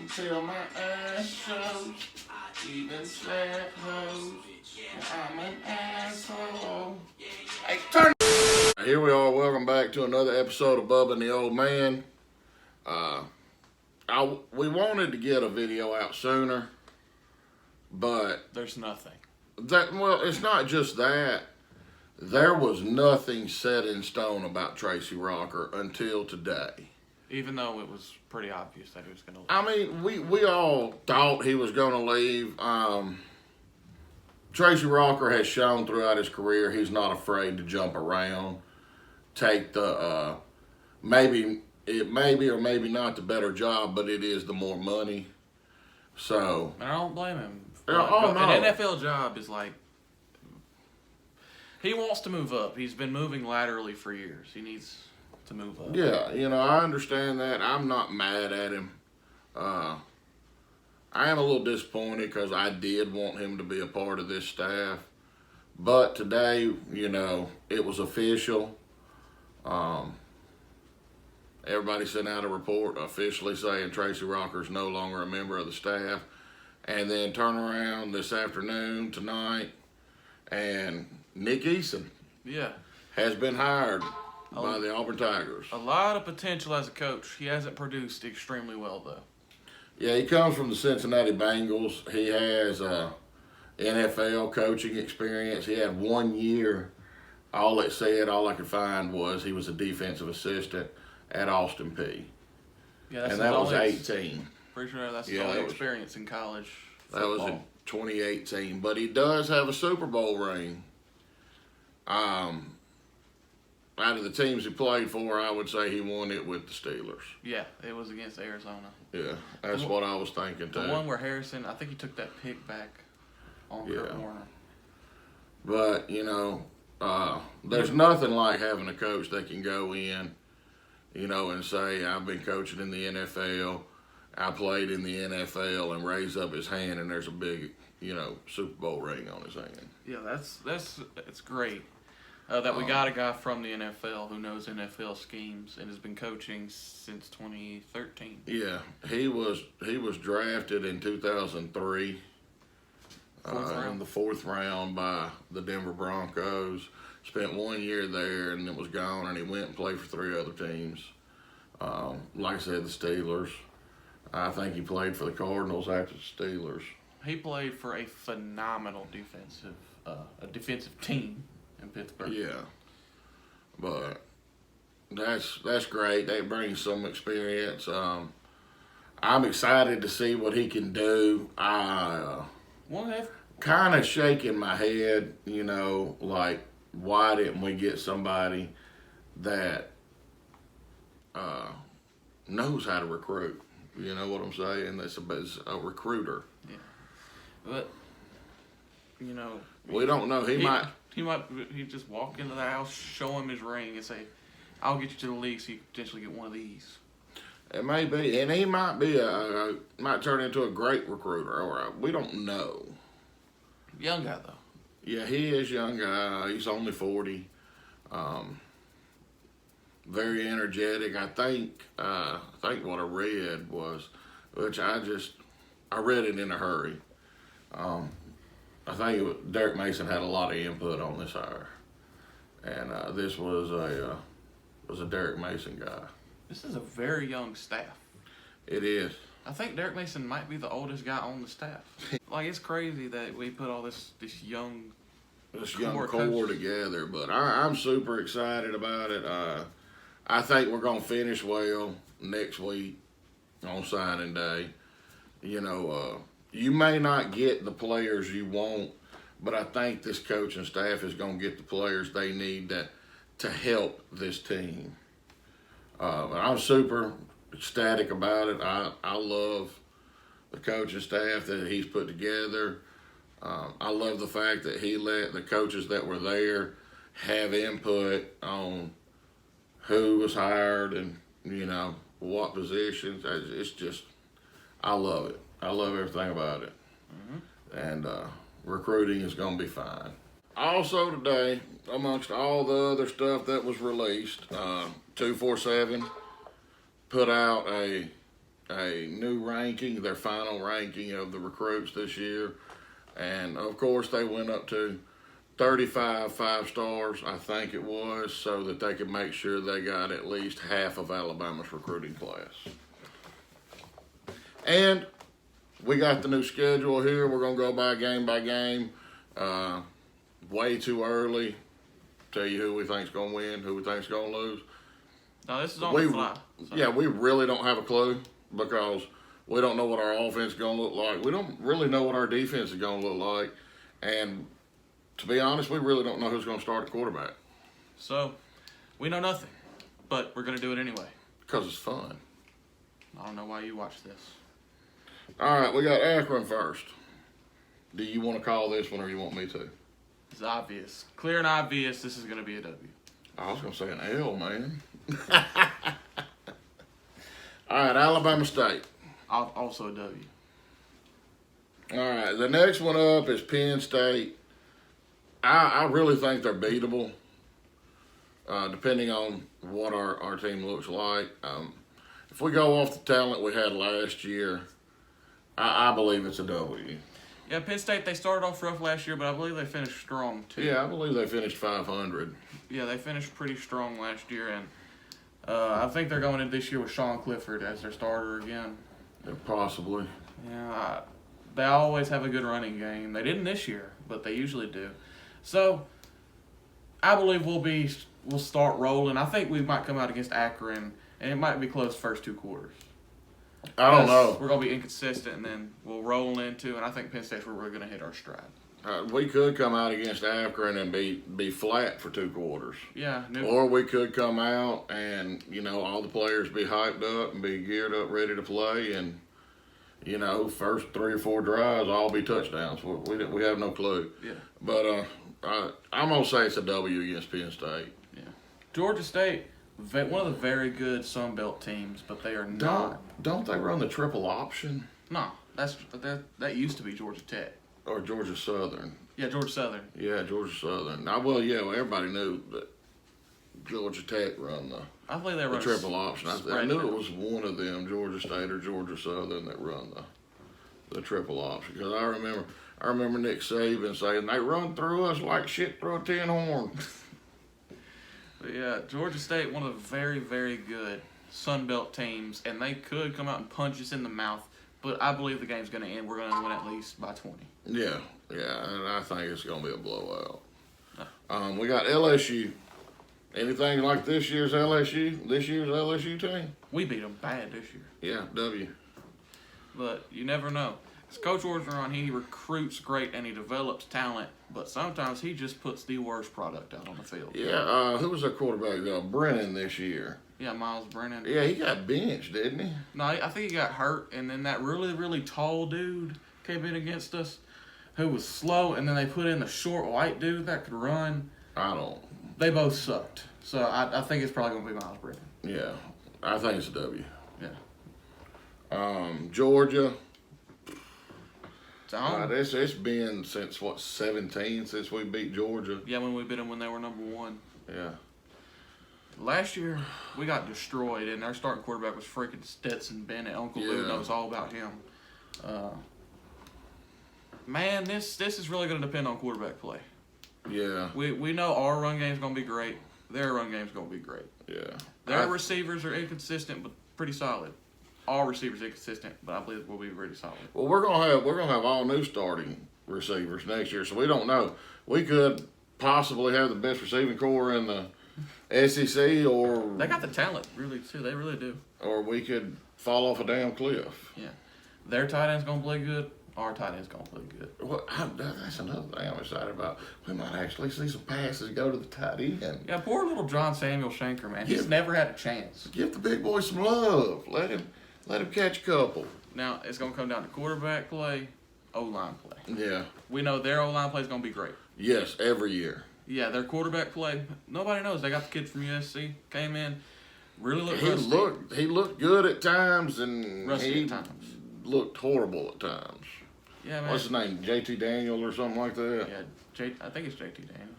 until my ass shows. Even slap hoes. I'm an asshole. Hey, turn. Here we are. Welcome back to another episode of Bubba and the Old Man. We wanted to get a video out sooner, but there's nothing. Well, it's not just that. There was nothing set in stone about Tracy Rocker until today. Even though it was pretty obvious that he was going to leave. I mean, we all thought he was going to leave. Tracy Rocker has shown throughout his career he's not afraid to jump around, take the maybe or maybe not the better job, but it is the more money. So and I don't blame him. No. An NFL job is like, he wants to move up. He's been moving laterally for years. He needs to move up. Yeah, I understand that. I'm not mad at him. I am a little disappointed because I did want him to be a part of this staff. But today, it was official. Everybody sent out a report officially saying Tracy Rocker is no longer a member of the staff. And then turn around this afternoon, tonight, and Nick Eason has been hired by the Auburn Tigers. A lot of potential as a coach. He hasn't produced extremely well, though. Yeah, he comes from the Cincinnati Bengals. He has NFL coaching experience. He had 1 year. All I could find was he was a defensive assistant at Austin Peay. Yeah, and that was 18. Pretty sure that's his only experience in college football. That was in 2018. But he does have a Super Bowl ring. Out of the teams he played for, I would say he won it with the Steelers. Yeah, it was against Arizona. Yeah, that's what I was thinking too. The one where Harrison, I think he took that pick back on Kurt Warner. But, there's nothing like having a coach that can go in, and say, I've been coaching in the NFL, I played in the NFL, and raise up his hand and there's a big, Super Bowl ring on his hand. Yeah, it's great. That we got a guy from the NFL who knows NFL schemes and has been coaching since 2013. Yeah, he was drafted in 2003 in the fourth round by the Denver Broncos. Spent 1 year there and then was gone, and he went and played for 3 other teams. Like I said, the Steelers. I think he played for the Cardinals after the Steelers. He played for a phenomenal defensive team in Pittsburgh. Yeah, but that's great. They bring some experience. I'm excited to see what he can do. I kind of shaking my head, like, why didn't we get somebody that knows how to recruit? You know what I'm saying? That's a recruiter. Yeah, but we don't know. He just walk into the house, show him his ring, and say, "I'll get you to the league so you can potentially get one of these." It may be, and he might might turn into a great recruiter. Or we don't know. Young guy though. Yeah, he is a young guy. He's only 40. Very energetic. I think what I read was, which I read it in a hurry. I think Derek Mason had a lot of input on this hire, and this was a Derek Mason guy. This is a very young staff. It is. I think Derek Mason might be the oldest guy on the staff. Like, it's crazy that we put all this young core together, but I'm super excited about it. I think we're gonna finish well next week on signing day. You may not get the players you want, but I think this coaching staff is going to get the players they need to help this team. I'm super ecstatic about it. I love the coaching staff that he's put together. I love the fact that he let the coaches that were there have input on who was hired and, what positions. It's just, I love it. I love everything about it. Mm-hmm. And recruiting is going to be fine. Also today, amongst all the other stuff that was released, 247 put out a a new ranking, their final ranking of the recruits this year. And, of course, they went up to 35 5-stars, I think it was, so that they could make sure they got at least half of Alabama's recruiting class. And we got the new schedule here. We're going to go by game. Way too early. Tell you who we think's going to win, who we think's going to lose. No, this is on the fly. So. Yeah, we really don't have a clue because we don't know what our offense is going to look like. We don't really know what our defense is going to look like. And to be honest, we really don't know who's going to start at quarterback. So, we know nothing, but we're going to do it anyway. Because it's fun. I don't know why you watch this. All right, we got Akron first. Do you want to call this one or you want me to? It's obvious. Clear and obvious, this is going to be a W. I was going to say an L, man. All right, Alabama State. Also a W. All right, the next one up is Penn State. I really think they're beatable, depending on what our team looks like. If we go off the talent we had last year, I believe it's a W. Yeah, Penn State, they started off rough last year, but I believe they finished strong, too. Yeah, I believe they finished 500. Yeah, they finished pretty strong last year, and I think they're going in this year with Sean Clifford as their starter again. Yeah, possibly. Yeah, they always have a good running game. They didn't this year, but they usually do. So, I believe we'll start rolling. I think we might come out against Akron, and it might be close first 2 quarters. I don't know. We're going to be inconsistent, and then we'll roll into, and I think Penn State's where we're going to hit our stride. We could come out against Akron and be flat for 2 quarters. Yeah. Or we could come out and, all the players be hyped up and be geared up, ready to play, and, first 3 or 4 drives all be touchdowns. We have no clue. Yeah. But I'm going to say it's a W against Penn State. Yeah. Georgia State, one of the very good Sun Belt teams, but they are not. Don't they run the triple option? No, that used to be Georgia Tech. Or Georgia Southern. Yeah, Georgia Southern. Yeah, Georgia Southern. Everybody knew that Georgia Tech run I believe they run the triple option. I knew it was one of them, Georgia State or Georgia Southern, that run the triple option. Because I remember Nick Saban saying, they run through us like shit through a tin horn. But yeah, Georgia State, one of the very, very good Sun Belt teams, and they could come out and punch us in the mouth. But I believe the game's going to end. We're going to win at least by 20. Yeah, and I think it's going to be a blowout. We got LSU. Anything like this year's LSU team? We beat them bad this year. Yeah, W. But you never know. As Coach Orgeron, he recruits great and he develops talent, but sometimes he just puts the worst product out on the field. Yeah, who was our quarterback? Brennan this year. Yeah, Miles Brennan. Yeah, he got benched, didn't he? No, I think he got hurt, and then that really, really tall dude came in against us who was slow, and then they put in the short white dude that could run. They both sucked. So I think it's probably going to be Miles Brennan. Yeah, I think it's a W. Yeah. Georgia. It's been since, 17 since we beat Georgia? Yeah, when we beat them when they were number 1. Yeah. Last year, we got destroyed, and our starting quarterback was freaking Stetson Bennett. Uncle Lou knows all about him. Man, this is really going to depend on quarterback play. Yeah. We know our run game's going to be great. Their run game's going to be great. Yeah. Their receivers are inconsistent, but pretty solid. All receivers inconsistent, but I believe we'll be pretty solid. Well, we're gonna have all new starting receivers next year, so we don't know. We could possibly have the best receiving core in the SEC, or they got the talent, really, too. They really do. Or we could fall off a damn cliff. Yeah, their tight end's gonna play good. Our tight end's gonna play good. Well, that's another thing I'm excited about. We might actually see some passes go to the tight end. Yeah, poor little John Samuel Shanker, man. He's never had a chance. Give the big boy some love. Let him catch a couple. Now, it's going to come down to quarterback play, O-line play. Yeah. We know their O-line play is going to be great. Yes, every year. Yeah, their quarterback play, nobody knows. They got the kid from USC, came in, really looked rusty. He looked good at times, and rusty at times. Looked horrible at times. Yeah, man. What's his name? JT Daniel or something like that? Yeah, I think it's JT Daniels.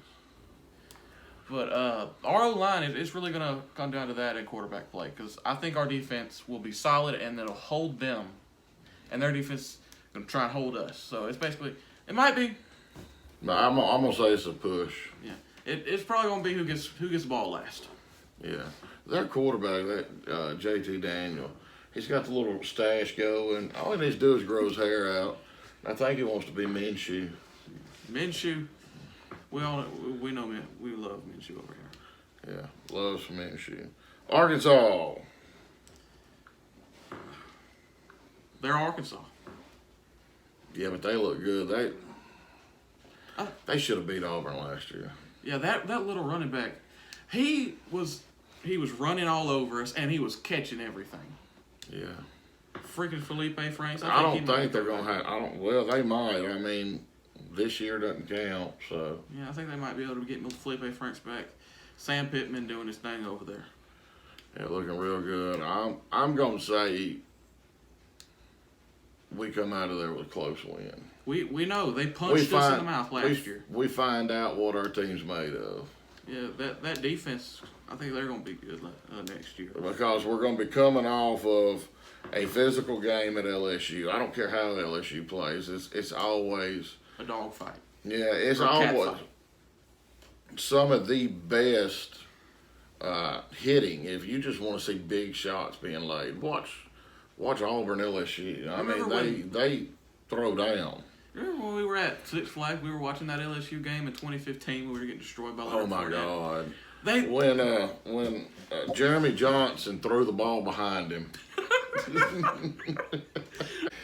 But our O-line, it's really going to come down to that in quarterback play because I think our defense will be solid and it'll hold them. And their defense is going to try and hold us. So it's basically, it might be. No, I'm going to say it's a push. Yeah. It's probably going to be who gets the ball last. Yeah. Their quarterback, that JT Daniel, he's got the little stash going. All he needs to do is grow his hair out. I think he wants to be Minshew. Minshew. We know we love Minshew over here. Yeah, loves Minshew. Arkansas. They're Arkansas. Yeah, but they look good. They should have beat Auburn last year. Yeah, that little running back, he was running all over us and he was catching everything. Yeah. Freaking Felipe Franks. I don't think they're gonna have. Well, they might. I mean, this year doesn't count, so. Yeah, I think they might be able to get Felipe Franks back. Sam Pittman doing his thing over there. Yeah, looking real good. I'm gonna say we come out of there with a close win. We know they punched us in the mouth last year. We find out what our team's made of. Yeah, that defense. I think they're gonna be good next year. Because we're gonna be coming off of a physical game at LSU. I don't care how LSU plays. It's always a dog fight. Yeah, it's always some of the best hitting. If you just want to see big shots being laid, watch Auburn LSU. I mean, they throw down. Remember when we were at Six Flags? We were watching that LSU game in 2015. We were getting destroyed by. Oh my God! When Jeremy Johnson threw the ball behind him.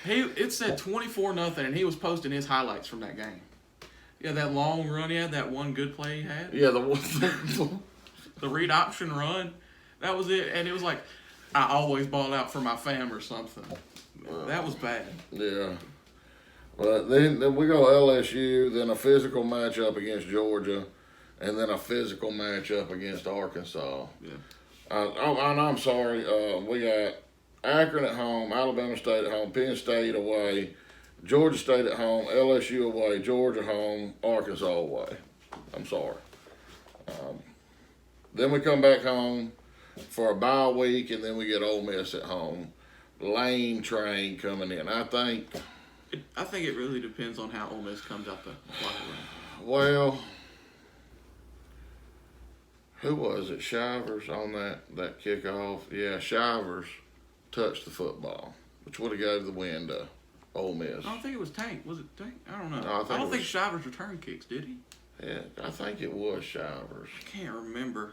It said 24-0, and he was posting his highlights from that game. Yeah, that long run he had, that one good play he had. Yeah, the read option run, that was it. And it was like, I always ball out for my fam or something. That was bad. Yeah. But then we go LSU, then a physical matchup against Georgia, and then a physical matchup against Arkansas. Yeah. And I'm sorry, we got Akron at home, Alabama State at home, Penn State away, Georgia State at home, LSU away, Georgia home, Arkansas away. I'm sorry. Then we come back home for a bye week, and then we get Ole Miss at home. Lane train coming in. I think it really depends on how Ole Miss comes out the locker room. Well, who was it? Shivers on that kickoff. Yeah, Shivers touched the football, which would have got to the window. Ole Miss. I don't think it was Tank. Was it Tank? I don't know. No, I don't think Shivers returned kicks, did he? Yeah, I think it was Shivers. I can't remember.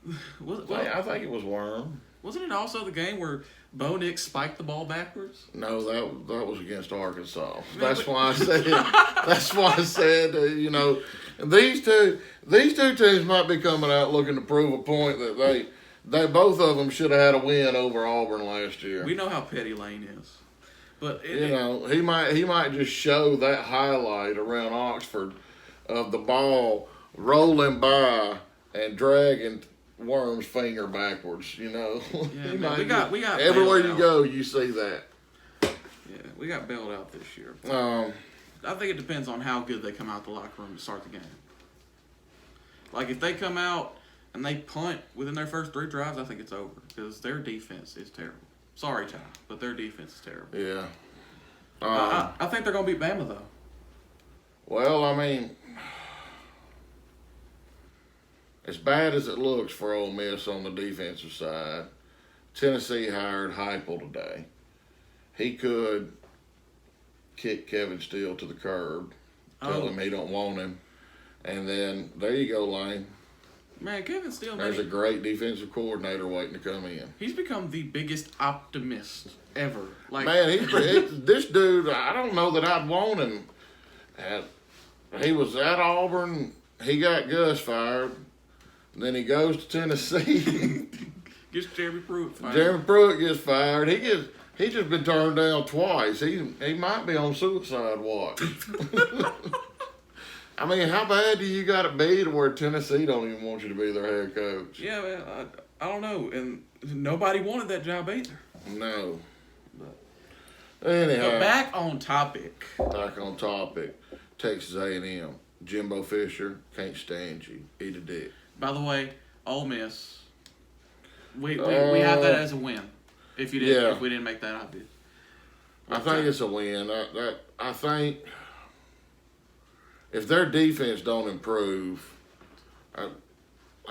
I think it was Worm. Wasn't it also the game where Bo Nix spiked the ball backwards? No, that was against Arkansas. That's why I said. That's why I said. These two teams might be coming out looking to prove a point that they both of them should have had a win over Auburn last year. We know how petty Lane is, but he might just show that highlight around Oxford of the ball rolling by and dragging Worm's finger backwards, Yeah, we got everywhere you go, you see that. Yeah, we got bailed out this year. I think it depends on how good they come out the locker room to start the game. Like if they come out and they punt within their first 3 drives, I think it's over because their defense is terrible. Sorry, Ty, but their defense is terrible. Yeah. I think they're gonna beat Bama though. Well, I mean, as bad as it looks for Ole Miss on the defensive side, Tennessee hired Heupel today. He could kick Kevin Steele to the curb, tell him he don't want him, and then there you go, Lane. Man, Kevin Steele. There's a great defensive coordinator waiting to come in. He's become the biggest optimist ever. This dude. I don't know that I'd want him. He was at Auburn. He got Gus fired. Then he goes to Tennessee. Gets Jeremy Pruitt fired. Jeremy Pruitt gets fired. He's just been turned down twice. He might be on suicide watch. I mean, how bad do you got to be to where Tennessee don't even want you to be their head coach? Yeah, man, I don't know. And nobody wanted that job either. No. Anyhow. But back on topic. Texas A&M. Jimbo Fisher, can't stand you. Eat a dick. By the way, Ole Miss. We have that as a win. If we didn't make that obvious. I think it's a win. I think if their defense don't improve, I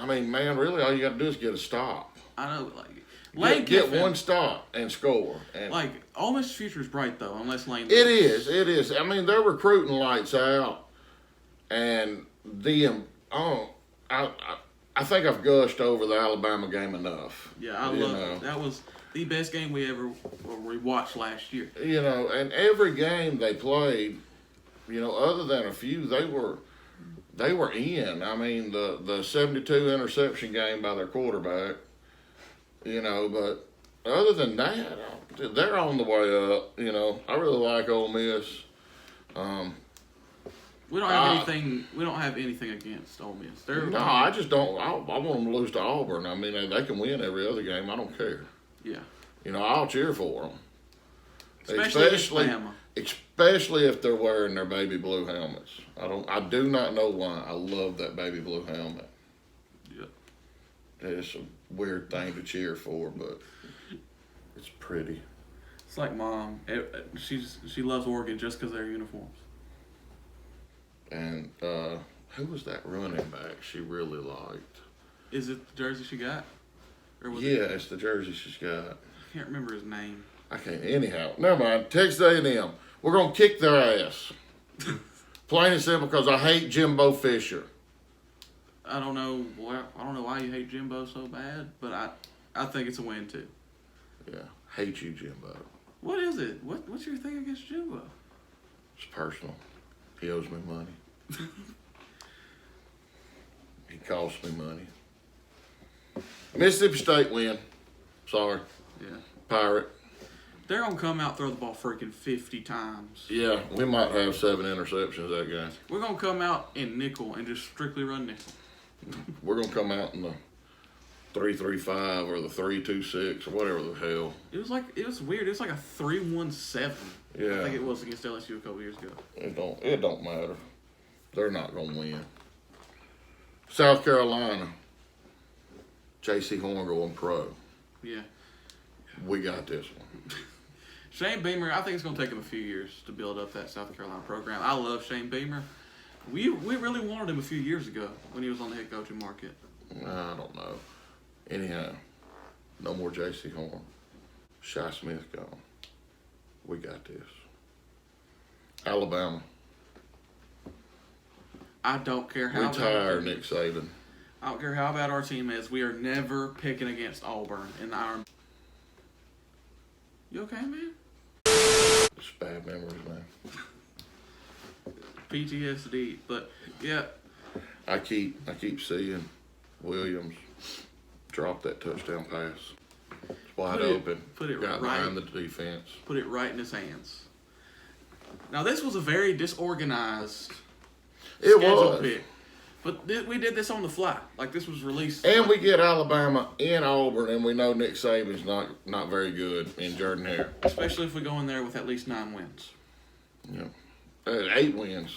mean, man, really, all you got to do is get a stop. I know, Lane get one stop and score. And Ole Miss' future is bright though, unless Lane. It is. I mean, they're recruiting lights out, and I think I've gushed over the Alabama game enough. Yeah, I love it. That was the best game we watched last year. You know, and every game they played, you know, other than a few, they were in. I mean, the 72 interception game by their quarterback, you know, but other than that, they're on the way up. You know, I really like Ole Miss. We don't have anything. We don't have anything against Ole Miss. I just don't. I want them to lose to Auburn. I mean, they can win every other game. I don't care. Yeah. You know, I'll cheer for them. Especially if they're wearing their baby blue helmets. I do not know why. I love that baby blue helmet. Yeah. It's a weird thing to cheer for, but it's pretty. It's like Mom. She loves Oregon just because of their uniforms. And who was that running back she really liked? Is it the jersey she got? It's the jersey she's got. I can't remember his name. I can't. Anyhow, never mind. Texas A&M. We're going to kick their ass. Plain and simple, because I hate Jimbo Fisher. I don't know why you hate Jimbo so bad, but I think it's a win too. Yeah, hate you, Jimbo. What is it? What's your thing against Jimbo? It's personal. He owes me money. He costs me money. Mississippi State win. Sorry. Yeah. Pirate. They're going to come out, throw the ball freaking 50 times. Yeah, we might have 7 interceptions that game. We're going to come out in nickel and just strictly run nickel. We're going to come out in the 3-3-5 or the 3-2-6 or whatever the hell. It was weird. It was like a 3-1-7. Yeah. I think it was against LSU a couple years ago. It don't matter. They're not going to win. South Carolina. J.C. Horn going pro. Yeah. We got this one. Shane Beamer, I think it's going to take him a few years to build up that South Carolina program. I love Shane Beamer. We really wanted him a few years ago when he was on the head coaching market. I don't know. Anyhow, no more J.C. Horn. Shy Smith gone. We got this. Alabama. I don't care how Retire Nick Saban. I don't care how bad our team is. We are never picking against Auburn in the Iron. You okay, man? It's bad memories, man. PTSD, but yeah. I keep seeing Williams drop that touchdown pass. It's wide open. Put it got right behind the defense. Put it right in his hands. Now this was a very disorganized. It was. Pick. But we did this on the fly. Like, this was released. And we get Alabama in Auburn, and we know Nick Saban's not very good in Jordan-Hare. Especially if we go in there with at least 9 wins. Yeah. 8 wins.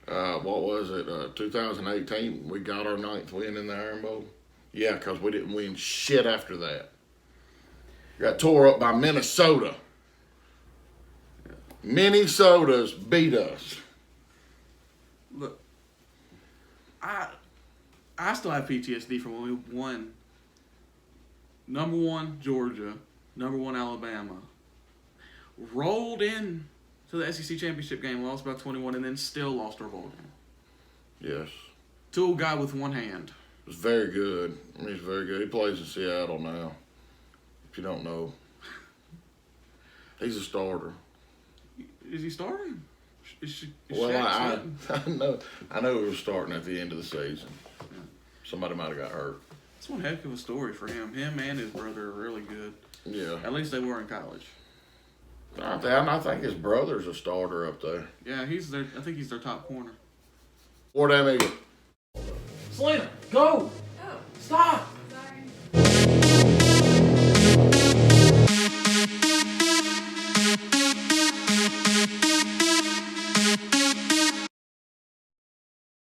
What was it? 2018, we got our 9th win in the Iron Bowl. Yeah, because we didn't win shit after that. Got tore up by Minnesota. Minnesota's beat us. Look. I still have PTSD from when we won number 1 Georgia, number 1 Alabama, rolled in to the SEC championship game, lost by 21, and then still lost our bowl game. Yes. To a guy with one hand. It was very good. I mean, he's very good. He plays in Seattle now. If you don't know, he's a starter. Is he starting? I know he was starting at the end of the season. Yeah. Somebody might have got hurt. It's one heck of a story for him. Him and his brother are really good. Yeah. At least they were in college. I think his brother's a starter up there. Yeah, I think he's their top corner. What that mean? Selena, go! Oh. Stop!